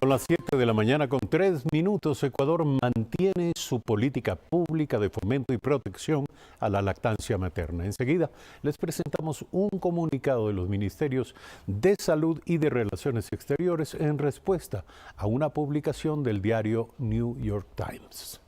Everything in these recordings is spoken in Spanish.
Son las 7 de la mañana con 3 minutos. Ecuador mantiene su política pública de fomento y protección a la lactancia materna. Enseguida les presentamos un comunicado de los Ministerios de Salud y de Relaciones Exteriores en respuesta a una publicación del diario New York Times.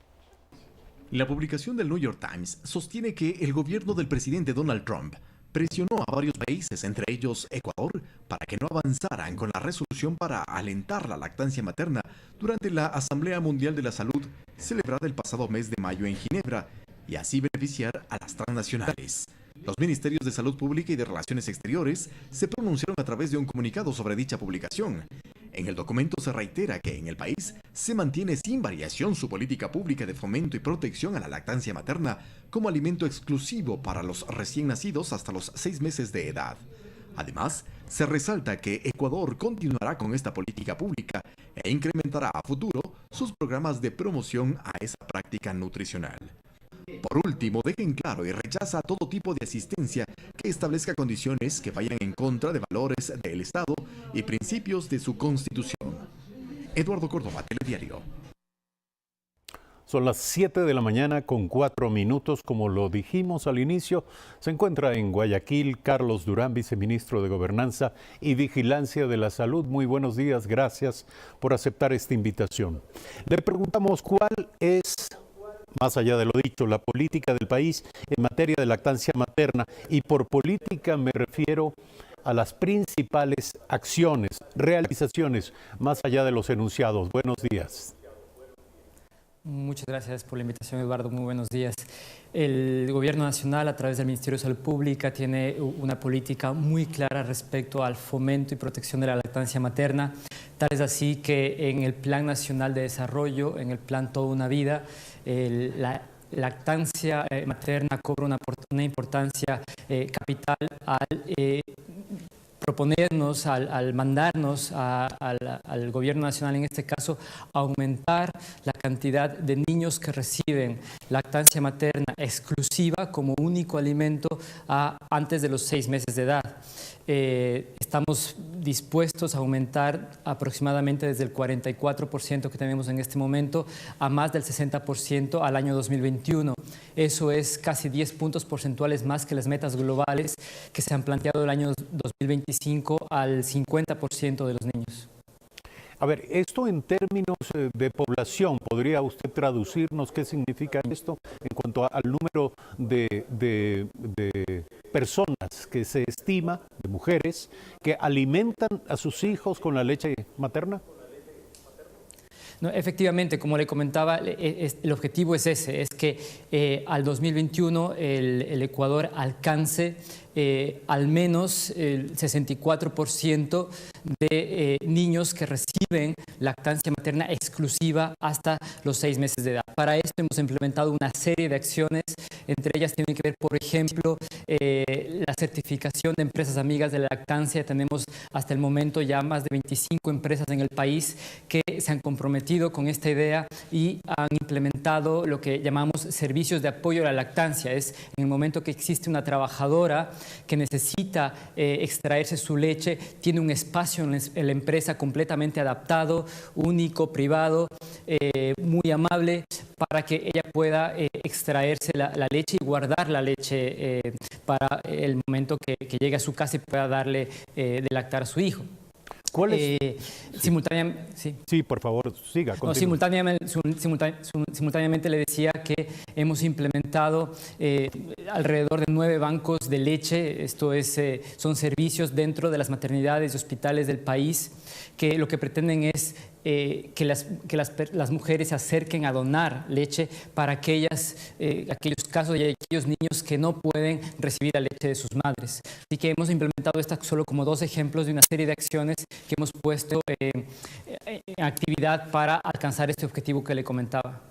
La publicación del New York Times sostiene que el gobierno del presidente Donald Trump presionó a varios países, entre ellos Ecuador, para que no avanzaran con la resolución para alentar la lactancia materna durante la Asamblea Mundial de la Salud celebrada el pasado mes de mayo en Ginebra y así beneficiar a las transnacionales. Los Ministerios de Salud Pública y de Relaciones Exteriores se pronunciaron a través de un comunicado sobre dicha publicación. En el documento se reitera que en el país se mantiene sin variación su política pública de fomento y protección a la lactancia materna como alimento exclusivo para los recién nacidos hasta los 6 meses de edad. Además, se resalta que Ecuador continuará con esta política pública e incrementará a futuro sus programas de promoción a esa práctica nutricional. Por último, dejen claro y rechaza todo tipo de asistencia que establezca condiciones que vayan en contra de valores del Estado y principios de su Constitución. Eduardo Córdoba, Telediario. Son las 7 de la mañana con 4 minutos. Como lo dijimos al inicio, se encuentra en Guayaquil Carlos Durán, viceministro de Gobernanza y Vigilancia de la Salud. Muy buenos días, gracias por aceptar esta invitación. Le preguntamos cuál es, más allá de lo dicho, la política del país en materia de lactancia materna, y por política me refiero a las principales acciones, realizaciones, más allá de los enunciados. Buenos días. Muchas gracias por la invitación, Eduardo. Muy buenos días. El Gobierno Nacional, a través del Ministerio de Salud Pública, tiene una política muy clara respecto al fomento y protección de la lactancia materna. Tal es así que en el Plan Nacional de Desarrollo, en el Plan Toda una Vida, la lactancia materna cobra una importancia capital al proponernos, al mandarnos al Gobierno Nacional, en este caso, aumentar la cantidad de niños que reciben lactancia materna exclusiva como único alimento antes de los 6 meses de edad. Estamos dispuestos a aumentar aproximadamente desde el 44% que tenemos en este momento a más del 60% al año 2021. Eso es casi 10 puntos porcentuales más que las metas globales que se han planteado el año 2025 al 50% de los niños. A ver, esto en términos de población, ¿podría usted traducirnos qué significa esto en cuanto al número de personas que se estima, de mujeres, que alimentan a sus hijos con la leche materna? No, efectivamente, como le comentaba, el objetivo es ese, es que al 2021 el Ecuador alcance al menos el 64% de niños que reciben lactancia materna exclusiva hasta los 6 meses de edad. Para esto hemos implementado una serie de acciones, entre ellas tienen que ver, por ejemplo, la certificación de empresas amigas de la lactancia. Tenemos hasta el momento ya más de 25 empresas en el país que se han comprometido con esta idea y han implementado lo que llamamos servicios de apoyo a la lactancia. Es en el momento que existe una trabajadora que necesita extraerse su leche, tiene un espacio en la empresa completamente adaptado, único, privado, muy amable, para que ella pueda extraerse la leche y guardar la leche para el momento que llegue a su casa y pueda darle de lactar a su hijo. ¿Cuál es? Simultáneamente, sí. Sí, por favor, siga. No, simultáneamente le decía que hemos implementado alrededor de 9 bancos de leche. Esto es, son servicios dentro de las maternidades y hospitales del país que lo que pretenden es que las mujeres se acerquen a donar leche para aquellos casos y aquellos niños que no pueden recibir la leche de sus madres. Así que hemos implementado estas solo como 2 ejemplos de una serie de acciones que hemos puesto en actividad para alcanzar este objetivo que le comentaba.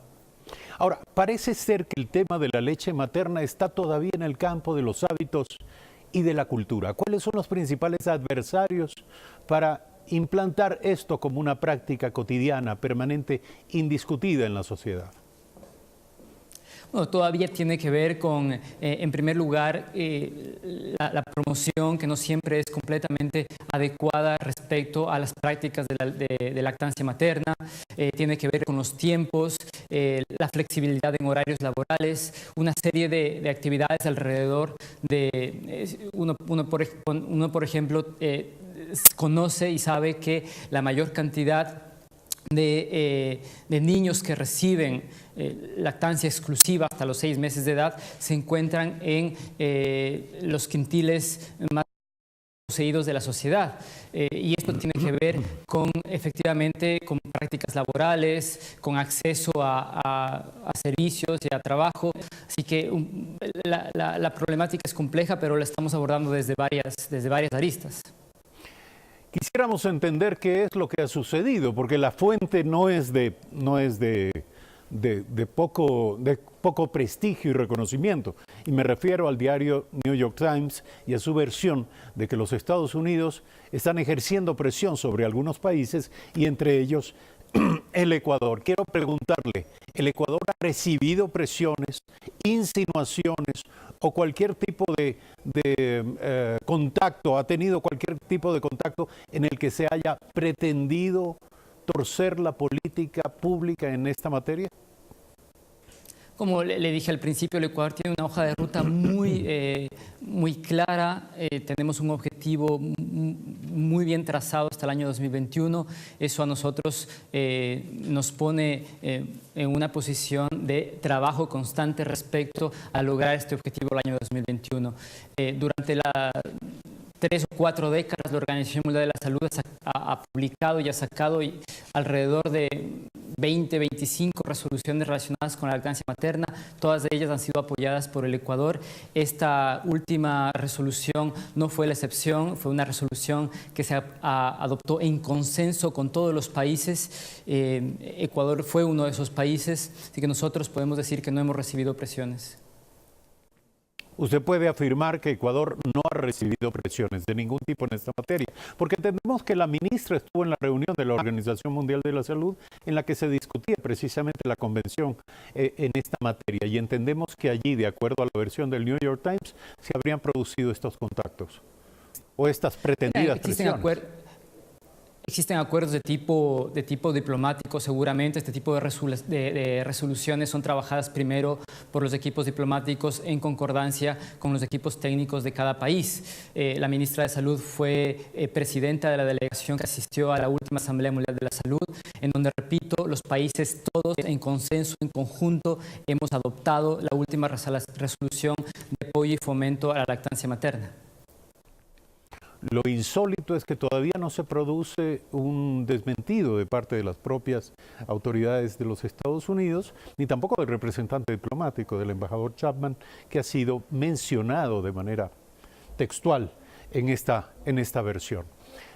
Ahora, parece ser que el tema de la leche materna está todavía en el campo de los hábitos y de la cultura. ¿Cuáles son los principales adversarios para implantar esto como una práctica cotidiana, permanente, indiscutida en la sociedad? Bueno, todavía tiene que ver con, en primer lugar, la promoción que no siempre es completamente adecuada respecto a las prácticas de lactancia materna. Tiene que ver con los tiempos, la flexibilidad en horarios laborales, una serie de actividades alrededor de... Uno, por ejemplo, conoce y sabe que la mayor cantidad de niños que reciben lactancia exclusiva hasta los 6 meses de edad se encuentran en los quintiles más poseídos de la sociedad. Y esto tiene que ver con, efectivamente, con prácticas laborales, con acceso a servicios y a trabajo. Así que la problemática es compleja, pero la estamos abordando desde varias aristas. Quisiéramos entender qué es lo que ha sucedido, porque la fuente no es de poco prestigio y reconocimiento. Y me refiero al diario New York Times y a su versión de que los Estados Unidos están ejerciendo presión sobre algunos países y entre ellos el Ecuador. Quiero preguntarle, ¿el Ecuador ha recibido presiones, insinuaciones o cualquier tipo de contacto, ha tenido cualquier tipo de contacto en el que se haya pretendido torcer la política pública en esta materia? Como le dije al principio, el Ecuador tiene una hoja de ruta muy clara. Tenemos un objetivo muy bien trazado hasta el año 2021. Eso a nosotros nos pone en una posición de trabajo constante respecto a lograr este objetivo el año 2021. Durante las 3 o 4 décadas, la Organización Mundial de la Salud ha publicado y ha sacado alrededor de 25 resoluciones relacionadas con la lactancia materna. Todas ellas han sido apoyadas por el Ecuador. Esta última resolución no fue la excepción, fue una resolución que se adoptó en consenso con todos los países. Ecuador fue uno de esos países, así que nosotros podemos decir que no hemos recibido presiones. Usted puede afirmar que Ecuador no ha recibido presiones de ningún tipo en esta materia, porque entendemos que la ministra estuvo en la reunión de la Organización Mundial de la Salud en la que se discutía precisamente la convención en esta materia, y entendemos que allí, de acuerdo a la versión del New York Times, se habrían producido estos contactos o estas pretendidas presiones. Existen acuerdos de tipo diplomático, seguramente. Este tipo de resoluciones son trabajadas primero por los equipos diplomáticos en concordancia con los equipos técnicos de cada país. La ministra de Salud fue presidenta de la delegación que asistió a la última Asamblea Mundial de la Salud, en donde, repito, los países todos en consenso, en conjunto, hemos adoptado la última resolución de apoyo y fomento a la lactancia materna. Lo insólito es que todavía no se produce un desmentido de parte de las propias autoridades de los Estados Unidos, ni tampoco del representante diplomático, del embajador Chapman, que ha sido mencionado de manera textual en esta versión.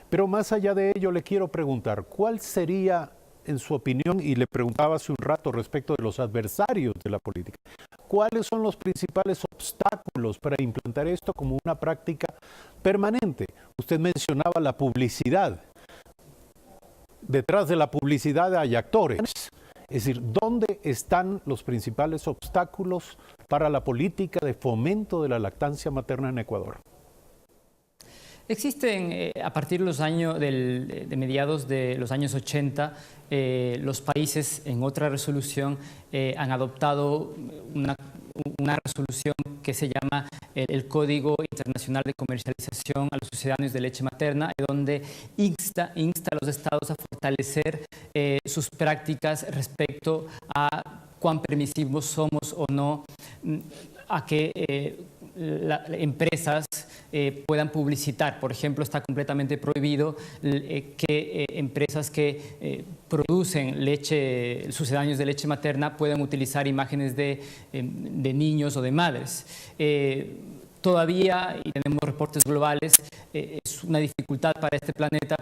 Pero más allá de ello, le quiero preguntar, ¿cuál sería, en su opinión, y le preguntaba hace un rato respecto de los adversarios de la política, cuáles son los principales obstáculos para implantar esto como una práctica permanente? Usted mencionaba la publicidad. Detrás de la publicidad hay actores. Es decir, ¿dónde están los principales obstáculos para la política de fomento de la lactancia materna en Ecuador? Existen, a partir de los años de mediados de los años 80, los países en otra resolución han adoptado una resolución que se llama el Código Internacional de Comercialización a los Sucedáneos de Leche Materna, donde insta a los estados a fortalecer sus prácticas respecto a cuán permisivos somos o no, a que empresas puedan publicitar. Por ejemplo, está completamente prohibido que empresas que producen sucedáneos de leche materna puedan utilizar imágenes de niños o de madres. Todavía, y tenemos reportes globales, es una dificultad para este planeta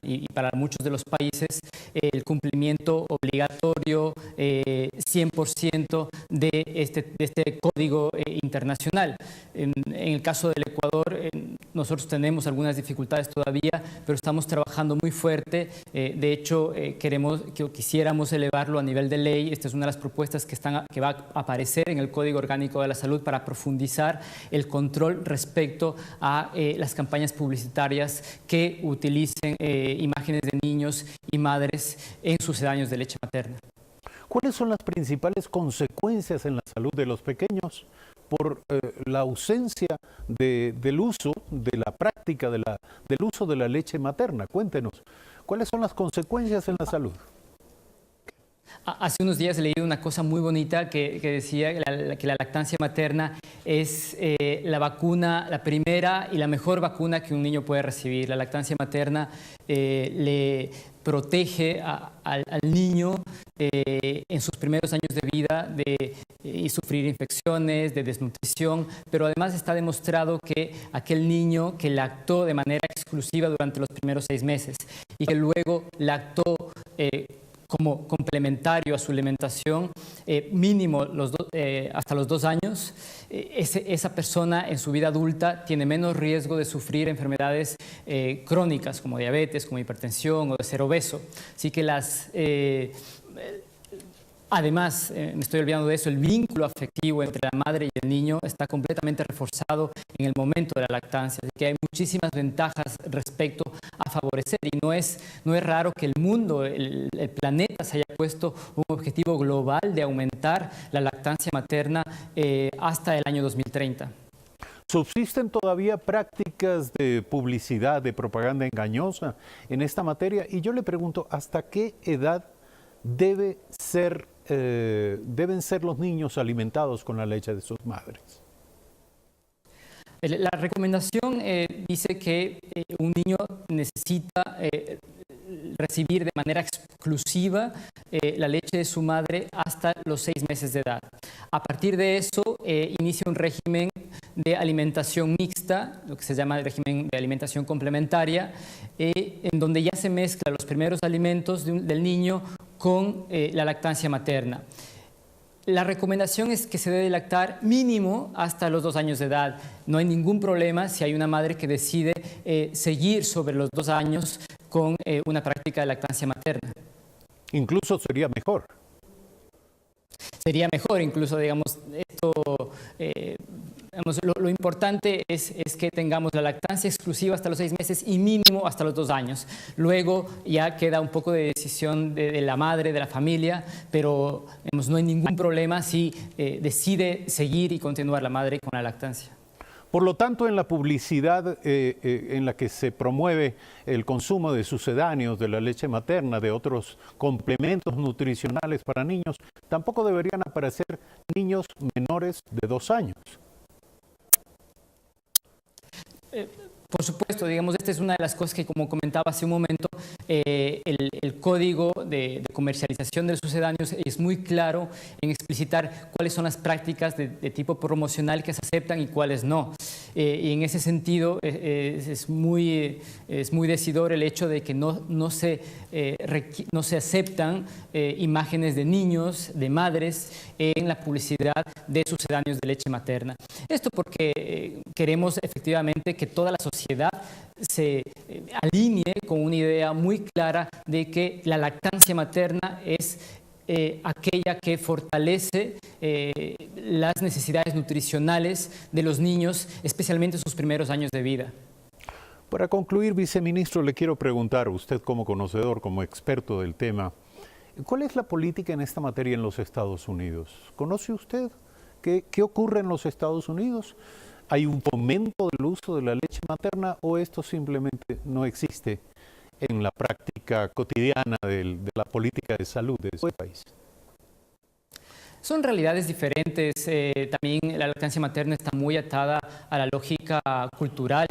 y para muchos de los países el cumplimiento obligatorio 100% de este código internacional. En el caso del Ecuador, nosotros tenemos algunas dificultades todavía, pero estamos trabajando muy fuerte. De hecho, quisiéramos elevarlo a nivel de ley. Esta es una de las propuestas que va a aparecer en el Código Orgánico de la Salud para profundizar el control respecto a las campañas publicitarias que utilicen imágenes de niños y madres en sucedáneos de leche materna. ¿Cuáles son las principales consecuencias en la salud de los pequeños por la ausencia del uso, de la práctica del uso de la leche materna? Cuéntenos, ¿cuáles son las consecuencias en la salud? Hace unos días leí una cosa muy bonita que decía que la lactancia materna es la primera y la mejor vacuna que un niño puede recibir. La lactancia materna le protege al niño en sus primeros años de vida de sufrir infecciones, de desnutrición, pero además está demostrado que aquel niño que lactó de manera exclusiva durante los primeros 6 meses y que luego lactó como complementario a su alimentación, mínimo hasta los 2 años, esa persona en su vida adulta tiene menos riesgo de sufrir enfermedades crónicas como diabetes, como hipertensión o de ser obeso. Así que además, me estoy olvidando de eso, el vínculo afectivo entre la madre y el niño está completamente reforzado en el momento de la lactancia. Así que hay muchísimas ventajas respecto a favorecer, y no es raro que el mundo, el planeta se haya puesto un objetivo global de aumentar la lactancia materna hasta el año 2030. ¿Subsisten todavía prácticas de publicidad, de propaganda engañosa en esta materia? Y yo le pregunto, ¿hasta qué edad deben ser los niños alimentados con la leche de sus madres? La recomendación dice que un niño necesita recibir de manera exclusiva la leche de su madre hasta los 6 meses de edad. A partir de eso inicia un régimen de alimentación mixta, lo que se llama el régimen de alimentación complementaria, en donde ya se mezclan los primeros alimentos del niño con la lactancia materna. La recomendación es que se debe lactar mínimo hasta los 2 años de edad. No hay ningún problema si hay una madre que decide seguir sobre los 2 años con una práctica de lactancia materna. Incluso sería mejor. Sería mejor, incluso, digamos, esto... Lo importante es que tengamos la lactancia exclusiva hasta los 6 meses y mínimo hasta los 2 años. Luego ya queda un poco de decisión de la madre, de la familia, pero no hay ningún problema si decide seguir y continuar la madre con la lactancia. Por lo tanto, en la publicidad en la que se promueve el consumo de sucedáneos, de la leche materna, de otros complementos nutricionales para niños, tampoco deberían aparecer niños menores de 2 años. Por supuesto, digamos, esta es una de las cosas que, como comentaba hace un momento, el código de comercialización de los sucedáneos es muy claro en explicitar cuáles son las prácticas de tipo promocional que se aceptan y cuáles no. Y en ese sentido es muy decidor el hecho de que no se aceptan imágenes de niños, de madres, en la publicidad de sucedáneos de leche materna. Esto porque queremos efectivamente que toda la sociedad se alinee con una idea muy clara de que la lactancia materna es aquella que fortalece las necesidades nutricionales de los niños, especialmente en sus primeros años de vida. Para concluir, viceministro, le quiero preguntar, usted como conocedor, como experto del tema, ¿cuál es la política en esta materia en los Estados Unidos? ¿Conoce usted qué ocurre en los Estados Unidos? ¿Hay un fomento del uso de la leche materna o esto simplemente no existe en la práctica cotidiana de la política de salud de ese país? Son realidades diferentes. También la lactancia materna está muy atada a la lógica cultural.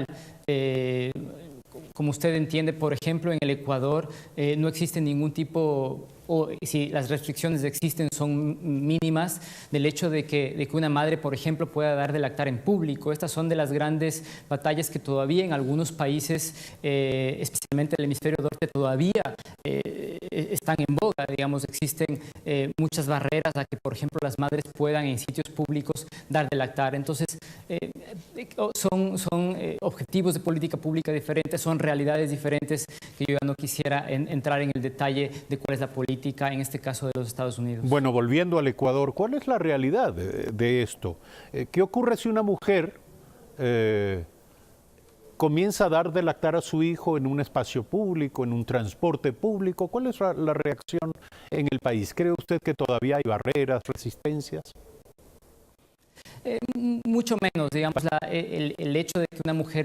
Como usted entiende, por ejemplo, en el Ecuador no existe ningún tipo, o si las restricciones existen son mínimas, del hecho de que una madre, por ejemplo, pueda dar de lactar en público. Estas son de las grandes batallas que todavía en algunos países, especialmente el hemisferio norte, todavía están en boga, digamos, existen muchas barreras a que, por ejemplo, las madres puedan en sitios públicos dar de lactar. Entonces, son objetivos de política pública diferentes, son realidades diferentes que yo ya no quisiera entrar en el detalle de cuál es la política, en este caso de los Estados Unidos. Bueno, volviendo al Ecuador, ¿cuál es la realidad de esto? ¿Qué ocurre si una mujer comienza a dar de lactar a su hijo en un espacio público, en un transporte público? ¿Cuál es la reacción en el país? ¿Cree usted que todavía hay barreras, resistencias? Mucho menos, digamos, el hecho de que una mujer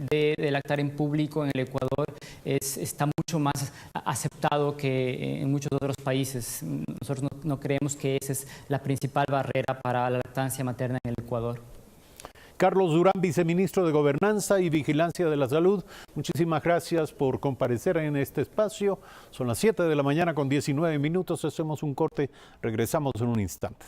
dé de lactar en público en el Ecuador está mucho más aceptado que en muchos otros países. Nosotros no creemos que esa es la principal barrera para la lactancia materna en el Ecuador. Carlos Durán, viceministro de Gobernanza y Vigilancia de la Salud, muchísimas gracias por comparecer en este espacio. Son las 7 de la mañana con 19 minutos, hacemos un corte, regresamos en un instante.